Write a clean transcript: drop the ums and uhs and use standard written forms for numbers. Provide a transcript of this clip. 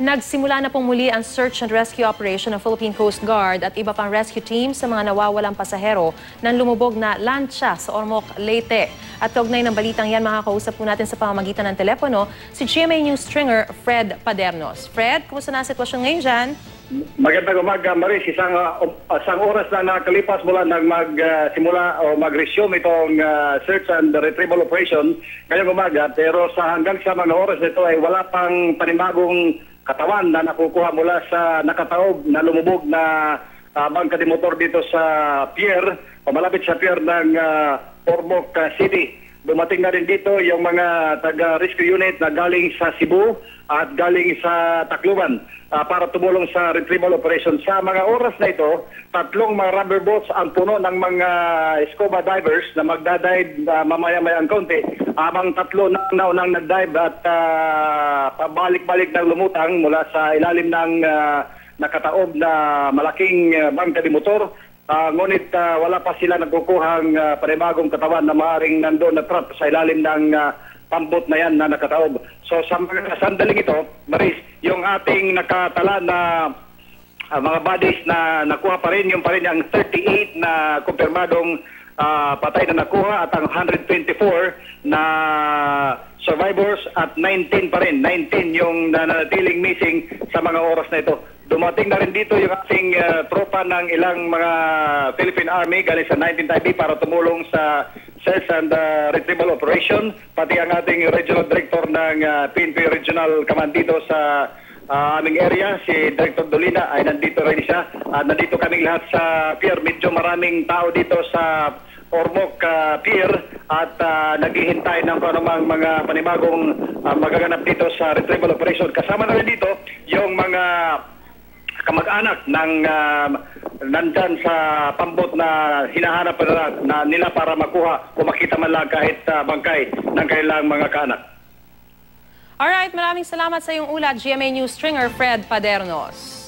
Nagsimula na pong muli ang search and rescue operation ng Philippine Coast Guard at iba pang rescue team sa mga nawawalang pasahero ng lumubog na lancha sa Ormoc, Leyte. At kaugnay ng balitang yan, makakausap po natin sa pamamagitan ng telepono si GMA News stringer Fred Padernos. Fred, kumusta na ang sitwasyon ngayon dyan? Magandang umaga, Maris. Isang oras na nakalipas mula nang magsimula o mag-resume itong search and retrieval operation ngayong umaga. Pero hanggang sa mga oras nito ay wala pang panibagong katawan na nakukuha mula sa nakataob na lumubog na bangka de motor dito sa pier o malapit sa pier ng Ormoc City. Dumating na rin dito yung mga taga-rescue unit na galing sa Cebu at galing sa Tacloban para tumulong sa retrieval operation. Sa mga oras na ito, 3 mga rubber boats ang puno ng mga scuba divers na magdadive mamaya-maya ang konti. Amang 3 na naunang nagdive at pabalik-balik ng lumutang mula sa ilalim ng nakataob na malaking bangka de motor. Ngunit wala pa sila nagkukuhang panibagong katawan na maaaring nandoon na trap sa ilalim ng pambot na yan na nakataob. So sa mga sandaling ito, Maris, yung ating nakatala na mga bodies na nakuha pa rin, yung pa rin ang 38 na kumpirmadong patay na nakuha at ang 124 na survivors at 19 pa rin. 19 yung nanatiling missing sa mga oras na ito. Dumating na rin dito yung ating tropa ng ilang mga Philippine Army galing sa 19th IB para tumulong sa search and retrieval operation. Pati ang ating regional director ng PNP Regional Command dito sa aming area, si Director Dolina, ay nandito rin siya. Nandito kaming lahat sa pier. Medyo maraming tao dito sa Ormoc Pier at naghihintay ng anumang mga panibagong magaganap dito sa retrieval operation. Kasama na rin dito yung mga kamag-anak ng nandyan sa pambot na hinahanap nila para makuha o makita man lang kahit bangkay ng kailang mga kaanak. Alright, maraming salamat sa iyong ulat, GMA News stringer Fred Padernos.